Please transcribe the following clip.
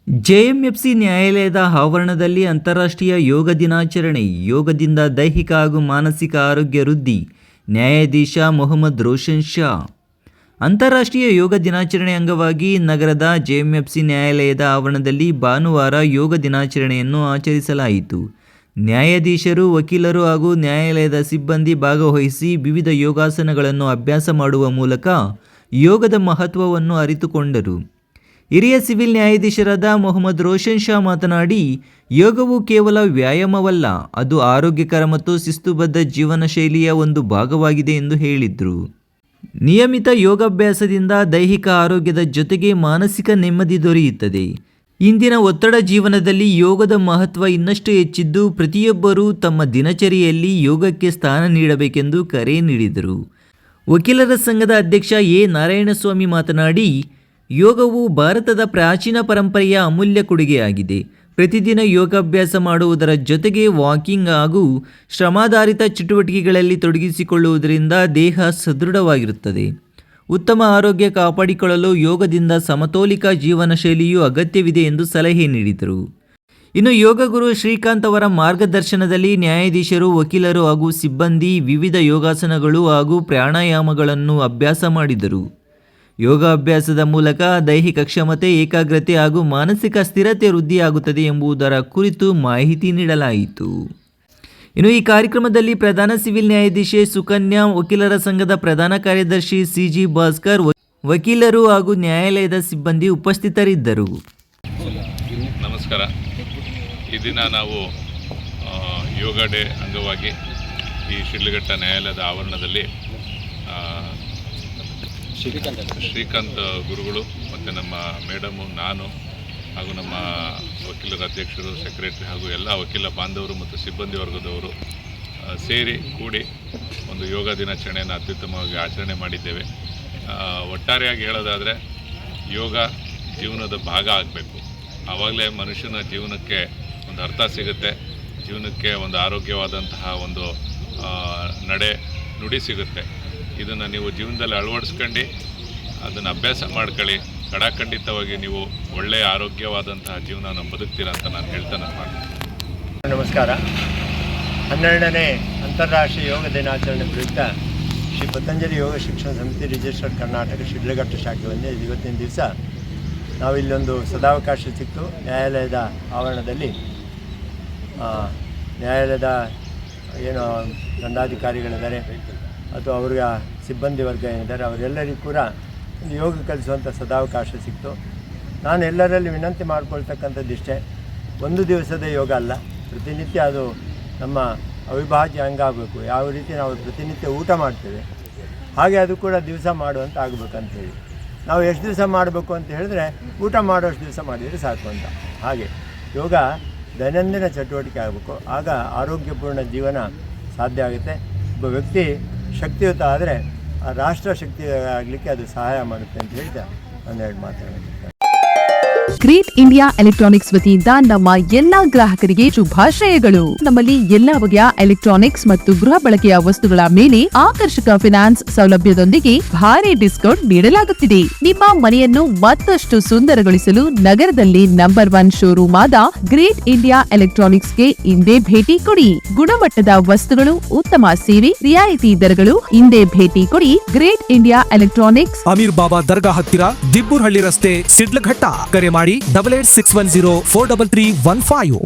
JMFC ನ್ಯಾಯಾಲಯದ ಆವರಣದಲ್ಲಿ ಅಂತಾರಾಷ್ಟ್ರೀಯ ಯೋಗ ದಿನಾಚರಣೆ. ಯೋಗದಿಂದ ದೈಹಿಕ ಹಾಗೂ ಮಾನಸಿಕ ಆರೋಗ್ಯ ವೃದ್ಧಿ. ನ್ಯಾಯಾಧೀಶ ಮೊಹಮ್ಮದ್ ರೋಷನ್ ಶಾ. ಅಂತಾರಾಷ್ಟ್ರೀಯ ಯೋಗ ದಿನಾಚರಣೆ ಅಂಗವಾಗಿ ನಗರದ ಜೆಎಂಎಫ್ಸಿ ನ್ಯಾಯಾಲಯದ ಆವರಣದಲ್ಲಿ ಭಾನುವಾರ ಯೋಗ ದಿನಾಚರಣೆಯನ್ನು ಆಚರಿಸಲಾಯಿತು. ನ್ಯಾಯಾಧೀಶರು, ವಕೀಲರು ಹಾಗೂ ನ್ಯಾಯಾಲಯದ ಸಿಬ್ಬಂದಿ ಭಾಗವಹಿಸಿ ವಿವಿಧ ಯೋಗಾಸನಗಳನ್ನು ಅಭ್ಯಾಸ ಮಾಡುವ ಮೂಲಕ ಯೋಗದ ಮಹತ್ವವನ್ನು ಅರಿತುಕೊಂಡರು. ಹಿರಿಯ ಸಿವಿಲ್ ನ್ಯಾಯಾಧೀಶರಾದ ಮೊಹಮ್ಮದ್ ರೋಷನ್ ಶಾ ಮಾತನಾಡಿ, ಯೋಗವು ಕೇವಲ ವ್ಯಾಯಾಮವಲ್ಲ, ಅದು ಆರೋಗ್ಯಕರ ಮತ್ತು ಶಿಸ್ತುಬದ್ಧ ಜೀವನ ಶೈಲಿಯ ಒಂದು ಭಾಗವಾಗಿದೆ ಎಂದು ಹೇಳಿದರು. ನಿಯಮಿತ ಯೋಗಾಭ್ಯಾಸದಿಂದ ದೈಹಿಕ ಆರೋಗ್ಯದ ಜೊತೆಗೆ ಮಾನಸಿಕ ನೆಮ್ಮದಿ ದೊರೆಯುತ್ತದೆ. ಇಂದಿನ ಒತ್ತಡ ಜೀವನದಲ್ಲಿ ಯೋಗದ ಮಹತ್ವ ಇನ್ನಷ್ಟು ಹೆಚ್ಚಿದ್ದು, ಪ್ರತಿಯೊಬ್ಬರೂ ತಮ್ಮ ದಿನಚರಿಯಲ್ಲಿ ಯೋಗಕ್ಕೆ ಸ್ಥಾನ ನೀಡಬೇಕೆಂದು ಕರೆ ನೀಡಿದರು. ವಕೀಲರ ಸಂಘದ ಅಧ್ಯಕ್ಷ ಎ ನಾರಾಯಣಸ್ವಾಮಿ ಮಾತನಾಡಿ, ಯೋಗವು ಭಾರತದ ಪ್ರಾಚೀನ ಪರಂಪರೆಯ ಅಮೂಲ್ಯ ಕೊಡುಗೆಯಾಗಿದೆ. ಪ್ರತಿದಿನ ಯೋಗಾಭ್ಯಾಸ ಮಾಡುವುದರ ಜೊತೆಗೆ ವಾಕಿಂಗ್ ಹಾಗೂ ಶ್ರಮಾಧಾರಿತ ಚಟುವಟಿಕೆಗಳಲ್ಲಿ ತೊಡಗಿಸಿಕೊಳ್ಳುವುದರಿಂದ ದೇಹ ಸದೃಢವಾಗಿರುತ್ತದೆ. ಉತ್ತಮ ಆರೋಗ್ಯ ಕಾಪಾಡಿಕೊಳ್ಳಲು ಯೋಗದಿಂದ ಸಮತೋಲಿತ ಜೀವನ ಶೈಲಿಯು ಅಗತ್ಯವಿದೆ ಎಂದು ಸಲಹೆ ನೀಡಿದರು. ಇನ್ನು ಯೋಗ ಗುರು ಶ್ರೀಕಾಂತ್ ಅವರ ಮಾರ್ಗದರ್ಶನದಲ್ಲಿ ನ್ಯಾಯಾಧೀಶರು, ವಕೀಲರು ಹಾಗೂ ಸಿಬ್ಬಂದಿ ವಿವಿಧ ಯೋಗಾಸನಗಳು ಹಾಗೂ ಪ್ರಾಣಾಯಾಮಗಳನ್ನು ಅಭ್ಯಾಸ ಮಾಡಿದರು. ಯೋಗಾಭ್ಯಾಸದ ಮೂಲಕ ದೈಹಿಕ ಕ್ಷಮತೆ, ಏಕಾಗ್ರತೆ ಹಾಗೂ ಮಾನಸಿಕ ಸ್ಥಿರತೆ ವೃದ್ಧಿಯಾಗುತ್ತದೆ ಎಂಬುದರ ಕುರಿತು ಮಾಹಿತಿ ನೀಡಲಾಯಿತು. ಇನ್ನು ಈ ಕಾರ್ಯಕ್ರಮದಲ್ಲಿ ಪ್ರಧಾನ ಸಿವಿಲ್ ನ್ಯಾಯಾಧೀಶೆ ಸುಕನ್ಯಾ, ವಕೀಲರ ಸಂಘದ ಪ್ರಧಾನ ಕಾರ್ಯದರ್ಶಿ ಸಿಜಿ ಭಾಸ್ಕರ್, ವಕೀಲರು ಹಾಗೂ ನ್ಯಾಯಾಲಯದ ಸಿಬ್ಬಂದಿ ಉಪಸ್ಥಿತರಿದ್ದರು. ನಮಸ್ಕಾರ. ಈ ದಿನ ನಾವು ಯೋಗ ಡೇ ಅಂಗವಾಗಿ ಈ ಶಿಡ್ಲಘಟ್ಟ ನ್ಯಾಯಾಲಯದ ಆವರಣದಲ್ಲಿ ಶ್ರೀಕಾಂತ್ ಗುರುಗಳು ಮತ್ತು ನಮ್ಮ ಮೇಡಮು, ನಾನು ಹಾಗೂ ನಮ್ಮ ವಕೀಲರ ಅಧ್ಯಕ್ಷರು, ಸೆಕ್ರೆಟರಿ ಹಾಗೂ ಎಲ್ಲ ವಕೀಲ ಬಾಂಧವರು ಮತ್ತು ಸಿಬ್ಬಂದಿ ವರ್ಗದವರು ಸೇರಿ ಕೂಡಿ ಒಂದು ಯೋಗ ದಿನಾಚರಣೆಯನ್ನು ಅತ್ಯುತ್ತಮವಾಗಿ ಆಚರಣೆ ಮಾಡಿದ್ದೇವೆ. ಒಟ್ಟಾರೆಯಾಗಿ ಹೇಳೋದಾದರೆ ಯೋಗ ಜೀವನದ ಭಾಗ ಆಗಬೇಕು. ಆವಾಗಲೇ ಮನುಷ್ಯನ ಜೀವನಕ್ಕೆ ಒಂದು ಅರ್ಥ ಸಿಗುತ್ತೆ, ಜೀವನಕ್ಕೆ ಒಂದು ಆರೋಗ್ಯವಾದಂತಹ ಒಂದು ನುಡಿ ಸಿಗುತ್ತೆ. ಇದನ್ನು ನೀವು ಜೀವನದಲ್ಲಿ ಅಳವಡಿಸ್ಕೊಂಡು ಅದನ್ನು ಅಭ್ಯಾಸ ಮಾಡ್ಕೊಳ್ಳಿ. ಖಂಡಿತವಾಗಿ ನೀವು ಒಳ್ಳೆಯ ಆರೋಗ್ಯವಾದಂತಹ ಜೀವನನ ಬದುಕ್ತೀರ ಅಂತ ನಾನು ಹೇಳ್ತಾನೆ ಮಾಡ್ತೀನಿ. ನಮಸ್ಕಾರ. 12ನೇ ಅಂತಾರಾಷ್ಟ್ರೀಯ ಯೋಗ ದಿನಾಚರಣೆ ಪ್ರಯುಕ್ತ ಶ್ರೀ ಪತಂಜಲಿ ಯೋಗ ಶಿಕ್ಷಣ ಸಮಿತಿ ರಿಜಿಸ್ಟರ್ಡ್ ಕರ್ನಾಟಕ ಶಿಡ್ಲಘಟ್ಟ ಶಾಖೆ ಬಂದು ಇವತ್ತಿನ ದಿವಸ ನಾವು ಇಲ್ಲೊಂದು ಸದಾವಕಾಶ ಸಿಕ್ತು. ನ್ಯಾಯಾಲಯದ ಆವರಣದಲ್ಲಿ ನ್ಯಾಯಾಲಯದ ಏನು ದಂಡಾಧಿಕಾರಿಗಳಿದ್ದಾರೆ ಅಥವಾ ಅವ್ರಿಗೆ ಸಿಬ್ಬಂದಿ ವರ್ಗ ಏನಿದ್ದಾರೆ ಅವರೆಲ್ಲರಿಗೂ ಕೂಡ ಯೋಗ ಕಲಿಸುವಂಥ ಸದಾವಕಾಶ ಸಿಕ್ತು. ನಾನು ಎಲ್ಲರಲ್ಲಿ ವಿನಂತಿ ಮಾಡ್ಕೊಳ್ತಕ್ಕಂಥದ್ದಿಷ್ಟೇ, ಒಂದು ದಿವಸದ ಯೋಗ ಅಲ್ಲ, ಪ್ರತಿನಿತ್ಯ ಅದು ನಮ್ಮ ಅವಿಭಾಜ್ಯ ಅಂಗ ಆಗಬೇಕು. ಯಾವ ರೀತಿ ನಾವು ಪ್ರತಿನಿತ್ಯ ಊಟ ಮಾಡ್ತೇವೆ ಹಾಗೆ ಅದು ಕೂಡ ದಿವಸ ಮಾಡುವಂಥ ಆಗಬೇಕಂತ ಹೇಳಿ, ನಾವು ಎಷ್ಟು ದಿವಸ ಮಾಡಬೇಕು ಅಂತ ಹೇಳಿದ್ರೆ ಊಟ ಮಾಡೋಷ್ಟು ದಿವಸ ಮಾಡಿದರೆ ಸಾಕು ಅಂತ. ಹಾಗೆ ಯೋಗ ದೈನಂದಿನ ಚಟುವಟಿಕೆ ಆಗಬೇಕು, ಆಗ ಆರೋಗ್ಯಪೂರ್ಣ ಜೀವನ ಸಾಧ್ಯ ಆಗುತ್ತೆ. ಒಬ್ಬ ವ್ಯಕ್ತಿ ಶಕ್ತಿಯುತ ಆದರೆ ಆ ರಾಷ್ಟ್ರ ಶಕ್ತಿ ಆಗಲಿಕ್ಕೆ ಅದು ಸಹಾಯ ಮಾಡುತ್ತೆ ಅಂತ ಹೇಳ್ತಾ ಒಂದೆರಡು ಮಾತಾಡೋದು. ಗ್ರೇಟ್ ಇಂಡಿಯಾ ಎಲೆಕ್ಟ್ರಾನಿಕ್ಸ್ ವತಿಯಿಂದ ನಮ್ಮ ಎಲ್ಲಾ ಗ್ರಾಹಕರಿಗೆ ಶುಭಾಶಯಗಳು. ನಮ್ಮಲ್ಲಿ ಎಲ್ಲಾ ಬಗೆಯ ಎಲೆಕ್ಟ್ರಾನಿಕ್ಸ್ ಮತ್ತು ಗೃಹ ಬಳಕೆಯ ವಸ್ತುಗಳ ಮೇಲೆ ಆಕರ್ಷಕ ಫಿನಾನ್ಸ್ ಸೌಲಭ್ಯದೊಂದಿಗೆ ಭಾರಿ ಡಿಸ್ಕೌಂಟ್ ನೀಡಲಾಗುತ್ತಿದೆ. ನಿಮ್ಮ ಮನೆಯನ್ನು ಮತ್ತಷ್ಟು ಸುಂದರಗೊಳಿಸಲು ನಗರದಲ್ಲಿ ನಂಬರ್ 1 ಶೋರೂಮ್ ಆದ ಗ್ರೇಟ್ ಇಂಡಿಯಾ ಎಲೆಕ್ಟ್ರಾನಿಕ್ಸ್ಗೆ ಇಂದೇ ಭೇಟಿ ಕೊಡಿ. ಗುಣಮಟ್ಟದ ವಸ್ತುಗಳು, ಉತ್ತಮ ಸೇವೆ, ರಿಯಾಯಿತಿ ದರಗಳು. ಇಂದೇ ಭೇಟಿ ಕೊಡಿ. ಗ್ರೇಟ್ ಇಂಡಿಯಾ ಎಲೆಕ್ಟ್ರಾನಿಕ್ಸ್, ಅಮೀರ್ ಬಾಬಾ ದರ್ಗಾ ಹತ್ತಿರ, ದಿಬ್ಬೂರ್ಹಳ್ಳಿ ರಸ್ತೆ, ಶಿಡ್ಲಘಟ್ಟ. ಕರೆ ಮಾಡಿ 8861043315.